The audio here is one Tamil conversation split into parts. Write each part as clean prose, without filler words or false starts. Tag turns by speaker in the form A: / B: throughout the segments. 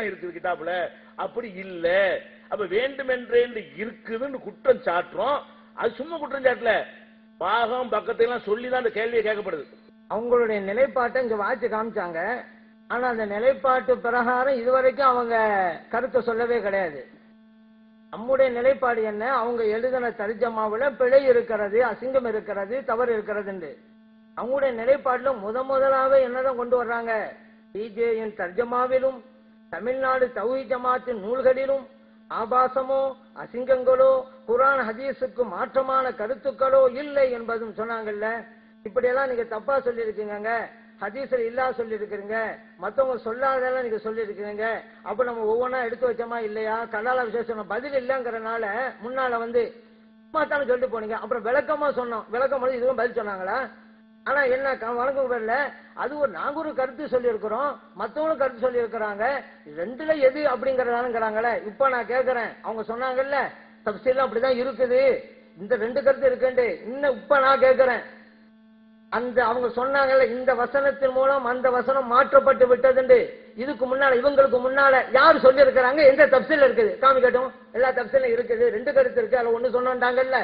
A: தான் இருக்குது கிதாபுல, அப்படி இல்ல. அப்ப வேண்டுமென்றே இருக்குதுன்னு குற்றம் சாட்டுறோம். அது சும்மா குற்றம் சாட்டல, பாகம் பக்கத்தையெல்லாம் சொல்லிதான் அந்த கேள்வியை கேட்கப்படுது.
B: அவங்களுடைய நிலைப்பாட்டை இங்க வாட்சி காமிச்சாங்க. ஆனா அந்த நிலைப்பாட்டு பிரகாரம் இதுவரைக்கும் அவங்க கருத்தை சொல்லவே கிடையாது. நம்முடைய நிலைப்பாடு என்ன, அவங்க எழுதின தர்ஜமாவுல பிழை இருக்கிறது, அசிங்கம் இருக்கிறது, தவறு இருக்கிறது. அவங்களுடைய நிலைப்பாட்டுல முதலாக என்னதான் கொண்டு வர்றாங்க, பிஜேயின் தர்ஜமாவிலும் தமிழ்நாடு தௌஹீத் ஜமாத்தின் நூல்களிலும் ஆபாசமோ அசிங்கங்களோ குர்ஆன் ஹதீஸுக்கு மாற்றமான கருத்துக்களோ இல்லை என்பதும் சொன்னாங்கல்ல. இப்படியெல்லாம் நீங்க தப்பா சொல்லி இருக்கீங்க, ஹதீஸ்ல இல்லா சொல்லி இருக்கிறீங்க, மத்தவங்க சொல்லாதெல்லாம் நீங்க சொல்லி இருக்கிறீங்க. அப்ப நம்ம ஒவ்வொன்றா எடுத்து வச்சோமா இல்லையா? கலால விசேஷம் பதில் இல்லைங்கிறனால முன்னால சும்மாத்தாலும் சொல்லிட்டு போனீங்க. அப்புறம் விளக்கமா சொன்னோம், விளக்கம் போது இதுவும் பதில் சொன்னாங்களா? ஆனா என்ன வழக்கம் வரல, அது நாங்க ஒரு கருத்து சொல்லி இருக்கிறோம், மத்தவங்களும் கருத்து சொல்லி இருக்கிறாங்க, ரெண்டுல எது அப்படிங்கறதானுங்கிறாங்களே. இப்ப நான் கேட்கிறேன், அவங்க சொன்னாங்கல்ல தப்சீர்ல அப்படிதான் இருக்குது, இந்த ரெண்டு கருத்து இருக்குன்னு. இன்னும் இப்ப நான் கேட்கிறேன், அந்த அவங்க சொன்னாங்கல்ல இந்த வசனத்தின் மூலம் அந்த வசனம் மாற்றப்பட்டு விட்டது, இதுக்கு முன்னால இவங்களுக்கு முன்னால யாரு சொல்லி இருக்கிறாங்க? எந்த தப்சீல் இருக்குது காமிக்கட்டும். எல்லா தப்சீலும் இருக்குது, ரெண்டு கருத்து இருக்கு, அதுல ஒண்ணு சொன்னாங்கல்ல.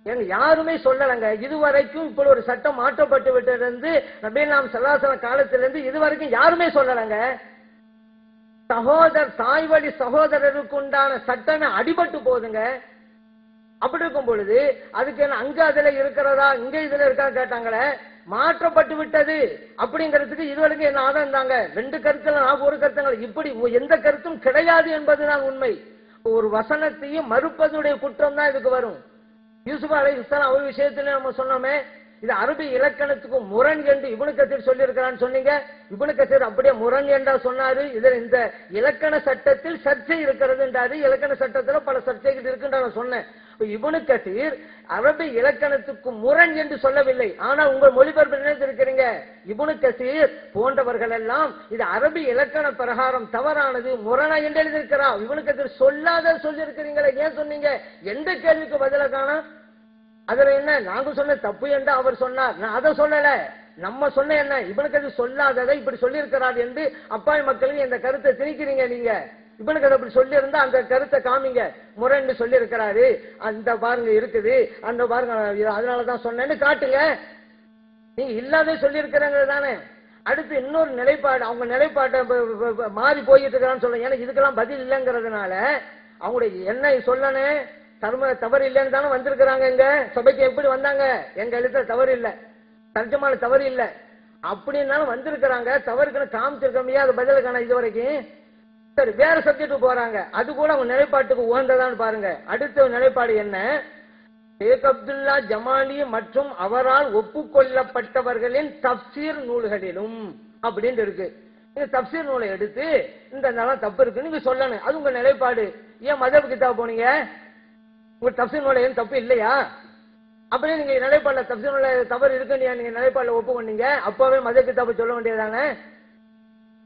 B: எங்க யாருமே சொல்லலங்க. இதுவரைக்கும் இப்படி ஒரு சட்டம் மாற்றப்பட்டு விட்டது நபிகள் ஸல்லல்லாஹு காலத்திலிருந்து இதுவரைக்கும் யாருமே சொல்லலங்க. தாய் வழி சகோதரருக்கு உண்டான சட்டமே அடிபட்டு போகுதுங்க. அப்படி இருக்கும் பொழுது அதுக்கு என்ன அங்க அதுல இருக்கிறதா இங்க இதுல இருக்கா கேட்டாங்களே, மாற்றப்பட்டு விட்டது அப்படிங்கிறதுக்கு இதுவரைக்கும் என்ன ஆதாரம் தாங்க? ரெண்டு கருத்துல நான் ஒரு கருத்துங்கள், இப்படி எந்த கருத்தும் கிடையாது என்பதுதான் உண்மை. ஒரு வசனத்தையும் மறுப்பதுடைய குற்றம் தான் இதுக்கு வரும். யூசுப் அலைஹிஸ்ஸலாம் அவர் விஷயத்துல நம்ம சொன்னோமே, இது அரபி இலக்கணத்துக்கு முரண் என்று இப்னு கஸீர் சொல்லி இருக்கிறான்னு சொன்னீங்க. இப்னு கஸீர் அப்படியே முரண் என்றா சொன்னாரு. இதுல இந்த இலக்கண சட்டத்தில் சர்ச்சை இருக்கிறது என்றாரு. இலக்கண சட்டத்துல பல சர்ச்சைகள் இருக்குன்ற சொன்னேன். இப்னு கஸீர் அரபி இலக்கணத்துக்கு முரண் என்று சொல்லவில்லை. ஆனால் உங்கள் மொழிபெயர்ப்பு நினைத்திருக்கிறீங்க, இப்னு கஸீர் போன்றவர்கள் எல்லாம் இது அரபி இலக்கண பிரகாரம் தவறானது முரணா என்று எழுதியிருக்கிறார். இப்னு கஸீர் சொல்லாத சொல்லி இருக்கிறீங்களே, ஏன் சொன்னீங்க? எந்த கேள்விக்கு பதில காணோம்? அதுல என்ன நாங்க சொன்ன தப்பு என்று அவர் சொன்னார், நான் அதை சொல்லல. நம்ம சொன்ன என்ன, இப்னு கஸீர் சொல்லாததை இப்படி சொல்லி இருக்கிறார் என்று அப்பாவி மக்களுக்கு இந்த கருத்தை திணிக்கிறீங்க. நீங்க இப்னு கஸீர் அப்படி சொல்லி இருந்தா அந்த கருத்தை காமிங்க, முரண் சொல்லி இருக்கிறாரு, அந்த பாருங்க இருக்குது, அந்த பாருங்க அதனாலதான் சொன்னேன்னு காட்டுங்க. நீங்க இல்லாத சொல்லி இருக்கிறாங்க தானே. அடுத்து இன்னொரு நிலைப்பாடு, அவங்க நிலைப்பாட்டை மாறி போயிட்டு இருக்கிறான்னு சொல்ல. ஏன்னா இதுக்கெல்லாம் பதில் இல்லைங்கிறதுனால அவங்களுடைய என்ன சொல்லணும், தவறு இல்லைன்னு தானே வந்திருக்கிறாங்க. எங்க சபைக்கு எப்படி வந்தாங்க? எங்க எழுத்துல தவறு இல்லை, தர்ஜமான தவறு இல்லை அப்படின்னாலும் வந்திருக்கிறாங்க. தவறுக்குன்னு காமிச்சிருக்கோம், அது பதிலுக்கான இது வரைக்கும். சரி, வேற சப்ஜெக்ட் போறாங்க, அது கூட அவங்க நிலைப்பாட்டுக்கு உகந்ததான்னு பாருங்க. அடுத்த நிலைப்பாடு என்ன, ஷேக் அப்துல்லா ஜமாலி மற்றும் அவரால் ஒப்புக்கொள்ளப்பட்டவர்களின் தப்சீர் நூல்களிலும் அப்படின்னு இருக்கு. நீங்க தப்சீர் நூலை எடுத்து இந்த தப்பு இருக்குன்னு நீங்க சொல்லணும், அது உங்க நிலைப்பாடு. ஏன் மதப் கிதாப் போனீங்க? உங்க தப்சீர் நூலை ஏன் தப்பு இல்லையா? அப்படியே நீங்க நிலைப்பாடுல தப்சீர் நூலை தவறு இருக்குன்னு நீங்க நிலைப்பாடுல ஒப்புக்கொண்டீங்க, அப்பவே மதப் கிதாபை சொல்ல வேண்டியதானே.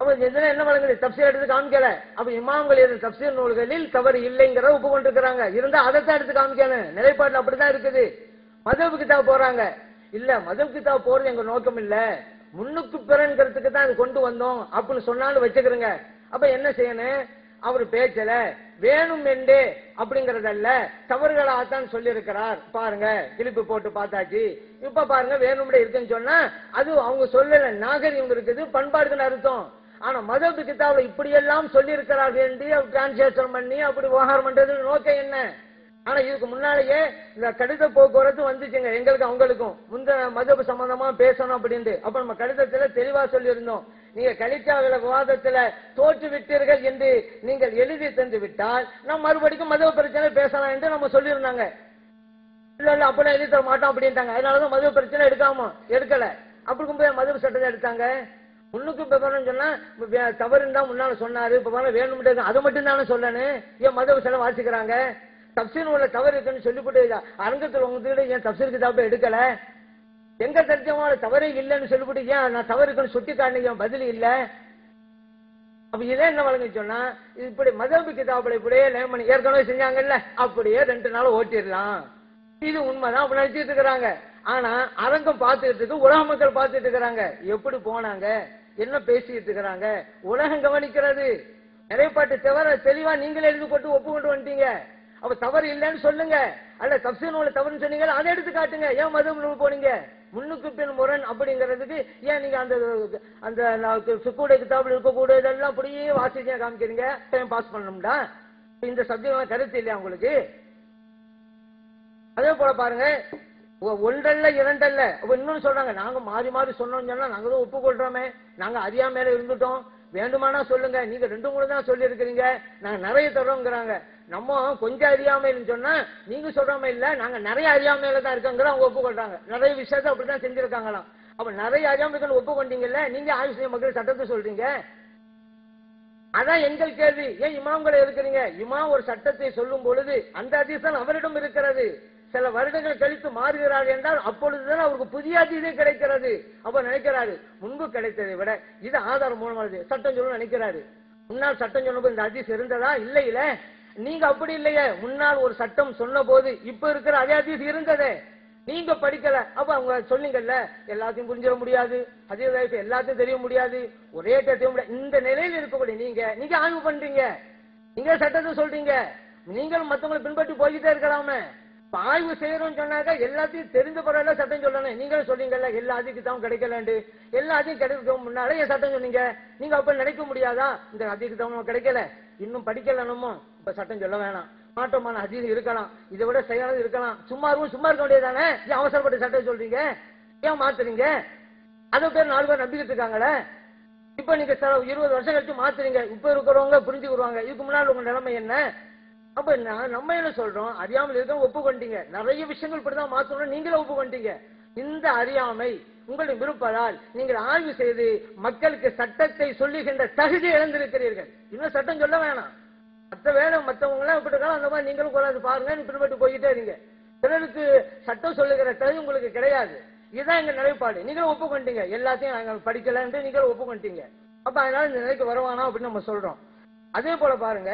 B: அப்ப என்ன வழங்குது? தப்சீர் எடுத்து காமிக்கல. அப்ப இமாம்கள் எழுதிய தப்சீர் நூல்களில் தவறு இல்லைங்கிறத ஒப்புக்கொண்டிருக்கிறாங்க. இருந்தா அதைத்தான் எடுத்து காமிக்கணும். நிலைப்பாடுல அப்படிதான் இருக்குது. மதப் கிதாப் போறாங்க, இல்ல மதப் கிதாப் போறது எங்க நோக்கம் இல்ல, முன்னுக்கு பிறங்கிறதுக்கு தான் அது கொண்டு வந்தோம் அப்படின்னு சொன்னாலும் வச்சுக்கிறேங்க. அப்ப என்ன செய்யணும்? அவர் பேச்சல வேணும் என்றே அப்படிங்கறதல்ல, தவறுகளாகத்தான் சொல்லி இருக்கிறார். பாருங்க கிளிப்பு போட்டு பார்த்தாச்சு, இப்ப பாருங்க வேணும்னே இருக்குன்னு சொன்னா அது அவங்க சொல்லல, நாகரிகம் இருக்குது, பண்பாடுகள் அர்த்தம். ஆனா மதப் கிதாபுல இப்படி எல்லாம் சொல்லி இருக்கிறார்கள் என்று டிரான்ஸ்லேஷன் பண்ணி அப்படி விவகாரம் பண்றது நோக்கம் என்ன? ஆனா இதுக்கு முன்னாலேயே இந்த கடித போக்குவரத்து வந்துச்சுங்க, எங்களுக்கு அவங்களுக்கும் முந்த மதப் சம்பந்தமா பேசணும் அப்படின்ட்டு. அப்ப நம்ம கடிதத்துல தெளிவா சொல்லி இருந்தோம், நீங்க கலிக்காவில விவாதத்துல தோற்று விட்டீர்கள் என்று நீங்கள் எழுதி தந்து விட்டால் நாம் மறுபடியும் மதப் பிரச்சனை பேசலாம் என்று நம்ம சொல்லியிருந்தாங்க. இல்ல இல்ல அப்படி எழுதி தர மாட்டோம் அப்படின்ட்டாங்க. அதனாலதான் மதப் பிரச்சனை எடுக்கல. அப்படி போய் மதப் சட்டத்தை எடுத்தாங்க. முன்னுக்கு சொன்னா தவறுன்னு தான் முன்னால சொன்னாரு, இப்ப வேணும்னு அதை மட்டும் தானே சொல்லணும். ஏன் மதப் செலவு வாசிக்கிறாங்க? தப்சீர் உள்ள தவறு இருக்குன்னு சொல்லிவிட்டு அரங்கத்தில் உங்க ஏன் தப்சீர் கிதாபை எடுக்கல? எங்க தர்ஜமால தவறே இல்லைன்னு சொல்லிவிட்டு ஏன் நான் தவறு இருக்குன்னு சுட்டி காட்டினீங்க, பதில் இல்ல. அப்ப இதே என்ன வழங்க சொன்னா இப்படி மதப் கிதாபுல இப்படியே லேமணி ஏற்கனவே செஞ்சாங்கல்ல, அப்படியே 2 நாள் ஓட்டிடலாம், இது உண்மைதான் அப்படி நினைச்சிட்டு இருக்கிறாங்க. ஆனா அரங்கம் பார்த்துட்டு இருக்கு, உலக மக்கள் பார்த்துட்டு இருக்கிறாங்க, எப்படி போனாங்க, என்ன பேசிட்டு இருக்கிறாங்க, உலகம் கவனிக்கிறது. நிறைப்பாட்டு தவற தெளிவா நீங்களே எழுதி போட்டு ஒப்புக்கொண்டு வந்துட்டீங்க. அப்ப தவறு இல்லைன்னு சொல்லுங்க. அல்ல தப்சீர் நூல் தவறுன்னு சொன்னீங்க, அதை எடுத்து காட்டுங்க. ஏன் மதுஹப் நூல் போனீங்க? முன்னுக்கு பின் முரண் அப்படிங்கிறதுக்கு ஏன் நீங்க அந்த அந்த சுக்கூட கிதாபில் இருக்கக்கூடிய இதெல்லாம் அப்படியே வாசிச்சா காமிக்கிறீங்க? Time pass பண்ணணும்டா. இந்த சப்ஜெக்ட் கருத்து இல்லையா உங்களுக்கு? அதே போல பாருங்க, ஒன்றல்ல இரண்டல்ல. இன்னொன்னு சொல்றாங்க, நாங்க மாறி மாறி சொன்னோம்னு சொன்னா நாங்க தான் ஒப்புக்கொள்றோமே, நாங்க அறியாமையில இருந்துட்டோம், வேண்டுமானா சொல்லுங்க, நீங்க 2-3 தான் சொல்லி இருக்கிறீங்க, நாங்க நிறைய தரோங்கிறாங்க. நம்ம கொஞ்சம் அறியாமைன்னு சொன்னா நீங்க சொல்றாம இல்ல, நாங்க நிறைய அறியாமையில தான் இருக்கோங்கிற அவங்க ஒப்புக்கொள்றாங்க. நிறைய விஷயத்த அப்படிதான் செஞ்சிருக்காங்களாம். அப்ப நிறைய அறியாமைகள் ஒப்புக்கொண்டீங்கல்ல, நீங்க ஆயுஷ் மக்கள் சட்டத்தை சொல்றீங்க. அதான் எங்கள் கேள்வி, ஏன் இமாம்களை இருக்கிறீங்க? இமாம் ஒரு சட்டத்தை சொல்லும் பொழுது அந்த ஹதீஸ் அவரிடம் இருக்கிறது. சில வருடங்கள் கழித்து மாறுகிறார் என்றால் அப்பொழுதுதான் அவருக்கு புதிய ஹதீஸே கிடைக்கிறது. அப்ப நினைக்கிறாரு முன்பு கிடைத்ததை விட இது ஆதாரம் மூலமானது, சட்டம் சொல்லணும்னு நினைக்கிறாரு. முன்னால் சட்டம் சொன்னபோது இந்த ஹதீஸ் இருந்ததா? இல்லை இல்ல. நீங்க அப்படி இல்லையே, முன்னால் ஒரு சட்டம் சொன்ன போது இப்ப இருக்கிற அதே ஹதீஸ் இருந்ததே, நீங்க படிக்கல. அப்ப அவங்க சொன்னீங்கல்ல, எல்லாத்தையும் புரிஞ்சிட முடியாது, ஹதீஸ் எல்லாத்தையும் தெரிய முடியாது, ஒரே தெரிய முடியாது. இந்த நிலையில் இருக்கக்கூடிய நீங்க ஆய்வு பண்றீங்க, நீங்க சட்டத்தை சொல்றீங்க, நீங்களும் மத்தவங்களை பின்பற்றி போய்கிட்டே இருக்கலாமே. ஆய்வு செய்யறோம்னு சொன்னாக்க எல்லாத்தையும் தெரிந்த பிறகு சட்டம் சொல்லணும். நீங்களும் சொல்றீங்கல்ல எல்லாத்தையும் தான் கிடைக்கலண்டு, எல்லாத்தையும் கிடைக்க முன்னாலே என் சட்டம் சொன்னீங்க. நீங்க அப்ப நினைக்க முடியாதா இந்த அதிக்கு தான் கிடைக்கல, இன்னும் படிக்கலனுமோ, இப்ப சட்டம் சொல்ல வேணாம், மாற்றமான ஹதீஸ் இருக்கலாம், இதை விட செயலாளர் இருக்கலாம், சும்மா இருக்க வேண்டியதானே? ஏன் அவசரப்பட்டு சட்டம் சொல்றீங்க? ஏன் மாத்துறீங்க? அதை பேர் 4 பேர் நம்பிக்கிட்டு இருக்காங்களே. இப்ப நீங்க 20 வருஷம் கழிச்சு மாத்துறீங்க, இப்ப இருக்கிறவங்க புரிஞ்சுக்குருவாங்க. இதுக்கு முன்னாடி உங்க நிலைமை என்ன? அப்ப நம்ம என்ன சொல்றோம், அறியாமல் இருக்க ஒப்புக்கொண்டீங்க, நிறைய விஷயங்கள் இப்படிதான் மாத்தணும், நீங்களும் ஒப்புக்கொண்டீங்க. இந்த அறியாமை உங்களுடைய விருப்பதால் நீங்கள் ஆய்வு செய்து மக்களுக்கு சட்டத்தை சொல்லுகின்ற தகுதி இழந்திருக்கிறீர்கள். இன்னும் சட்டம் சொல்ல வேணாம், மற்ற வேலை மற்றவங்க எல்லாம் எப்படி இருக்காலும் அந்த மாதிரி நீங்களும் கொண்டாந்து பாருங்க, பின்பற்றி போய்கிட்டே இருங்க. சிலருக்கு சட்டம் சொல்லுகிற தகுதி உங்களுக்கு கிடையாது. இதுதான் எங்க நிலைப்பாடு. நீங்களும் ஒப்புக்கொண்டீங்க, எல்லாத்தையும் நாங்கள் படிக்கல என்று நீங்களும் ஒப்புக்கொண்டீங்க. அப்ப அதனால இந்த நிலைக்கு வருவானா அப்படின்னு நம்ம சொல்றோம். அதே போல பாருங்க,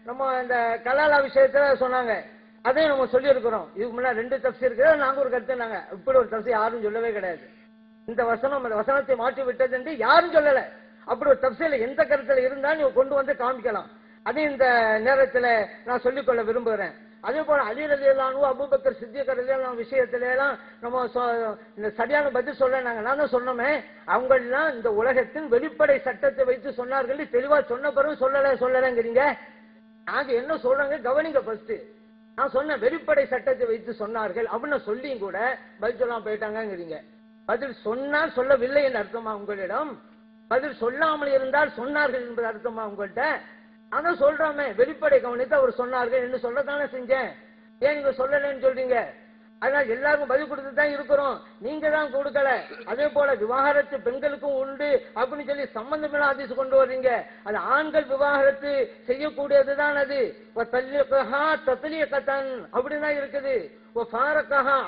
B: நம்ம இந்த கலாலா விஷயத்துல சொன்னாங்க, அதையும் நம்ம சொல்லி இருக்கிறோம். இதுக்கு முன்னாடி 2 தப்சீர் இருக்கு, நாங்க ஒரு கருத்து நாங்க இப்படி ஒரு தப்சீர் யாரும் சொல்லவே கிடையாது. இந்த வசனம் அந்த வசனத்தை மாற்றி விட்டது என்று யாரும் சொல்லல. அப்படி ஒரு தப்சீர்ல எந்த கருத்துல இருந்தா நீங்க கொண்டு வந்து காமிக்கலாம். அதே இந்த நேரத்தில் நான் சொல்லிக்கொள்ள விரும்புகிறேன். அதே போல அலி ரலியல்லாஹு அன்ஹு, அபூபக்கர் சித்திக் ரலியல்லாஹு விஷயத்தில எல்லாம் நம்ம இந்த சரியான பதில் சொல்ல நான் தான் சொன்னோமே, அவங்க எல்லாம் இந்த உலகத்தின் வெளிப்படை சட்டத்தை வைத்து சொன்னார்கள். தெளிவா சொன்ன பிறகு சொல்லலங்கிறீங்க. நாங்க என்ன சொல்றாங்க கவனிங்க. ஃபர்ஸ்ட் நான் சொன்ன வெளிப்படை சட்டத்தை வைத்து சொன்னார்கள் அப்படின்னு சொல்லியும் கூட பதில் சொல்லாம போயிட்டாங்கிறீங்க. பதில் சொன்னால் சொல்லவில்லை என்று அர்த்தமா உங்களிடம்? பதில் சொல்லாமல் இருந்தால் சொன்னார்கள் என்பது அர்த்தமா உங்கள்கிட்ட? அதான் சொல்றாமே, வெளிப்படை கவனித்து அவர் சொன்னார்கள் என்று சொல்லத்தானே செஞ்சேன். ஏன் நீங்க சொல்லலன்னு சொல்றீங்க? அதனால எல்லாருக்கும் பதில் கொடுத்து தான் இருக்கிறோம், நீங்க தான் கொடுக்கல. அதே போல விவாகரத்து பெண்களுக்கும் உண்டு அப்படின்னு சொல்லி சம்பந்தமில்லா ஹதீஸ் கொண்டு வர்றீங்க. அது ஆண்கள் விவாகரத்து செய்யக்கூடியதுதான். அது அப்படிதான் இருக்குது,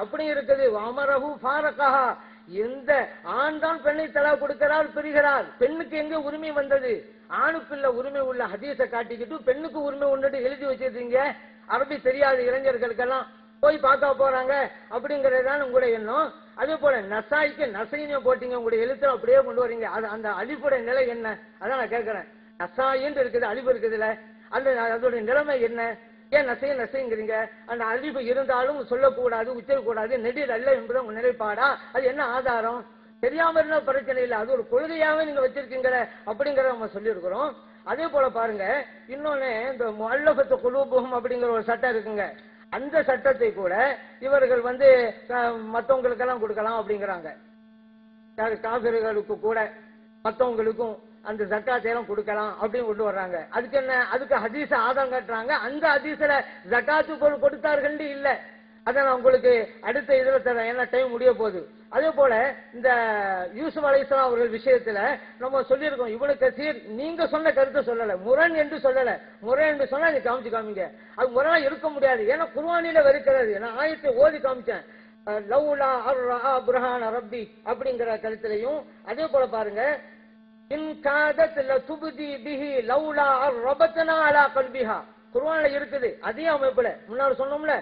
B: அப்படி இருக்குது, அமரஹு ஃபாரகஹா. எந்த ஆண் தான் பெண்ணை தலா கொடுக்கிறார், பிரிகிறார். பெண்ணுக்கு எங்க உரிமை வந்தது? ஆணுக்குள்ள உரிமை உள்ள ஹதீஸை காட்டிக்கிட்டு பெண்ணுக்கு உரிமை உண்டு எழுதி வச்சிருக்கீங்க. அரபி தெரியாத இளைஞர்களுக்கெல்லாம் போய் பார்க்க போறாங்க அப்படிங்கறதுதான் உங்களுடைய எண்ணம். அதே போல நசாய்க்கு நசைன்னு போட்டீங்க, உங்களுடைய எழுத்துல அப்படியே கொண்டு வரீங்க. அந்த அலிஃபுடைய நிலை என்ன? அதான் நான் கேட்கிறேன். நசாயின்னு இருக்குது, அலிஃபு இருக்குதுல, அதோடைய நிலைமை என்ன? ஏன் நசைங்கிறீங்க? அந்த அலிஃபு இருந்தாலும் சொல்லக்கூடாது, உச்சரிக்கூடாது, நெடில் அல்ல என்பது உங்க நிலைப்பாடா? அது என்ன ஆதாரம்? தெரியாம இருந்தா பிரச்சனை இல்லை, அது ஒரு கொள்கையாவே நீங்க வச்சிருக்கீங்க அப்படிங்கறத நம்ம சொல்லியிருக்கிறோம். அதே போல பாருங்க, இன்னொன்னு இந்த முஅல்லஃபத்து குலூபுஹும் அப்படிங்கிற ஒரு சட்டம் இருக்குங்க. அந்த சட்டத்தை கூட இவர்கள் மற்றவங்களுக்கு எல்லாம் கொடுக்கலாம் அப்படிங்கிறாங்க. காபிர்களுக்கு கூட மற்றவங்களுக்கும் அந்த ஜக்காத்தை எல்லாம் கொடுக்கலாம் அப்படின்னு கொண்டு வர்றாங்க. அதுக்கு என்ன? அதுக்கு ஹதீஸ ஆதாரம் காட்டுறாங்க. அந்த ஹதீஸ்ல ஜக்காத்து கொடுத்தார்கள் இல்ல. அதை நான் உங்களுக்கு அடுத்த இதுல தரேன், ஏன்னா டைம் முடிய போகுது. அதே போல இந்த யூசுப் அலைஹிஸ்ஸலாம் அவர்கள் விஷயத்துல நம்ம சொல்லியிருக்கோம், இப்னு கஸீர் நீங்க சொன்ன கருத்தை சொல்லல, முரண் என்று சொல்லல. முரண் என்று சொன்னா நீ காமிங்க. அது முரணா இருக்க முடியாது, ஏன்னா குர்ஆனில இருக்கிறது. நான் ஆயத்தை ஓதி காமிச்சேன், லவ்லா அர்ரா புர்ஹான ரப்பி அப்படிங்கிற கருத்திலையும். அதே போல பாருங்க, இன் காதத் லதுப்தி பிஹி லவ்லா அர்ரபத்னா அலா கல்பிஹா குர்ஆன்ல இருக்குது. அதே அமைப்புல முன்னாடி சொன்னோம்ல,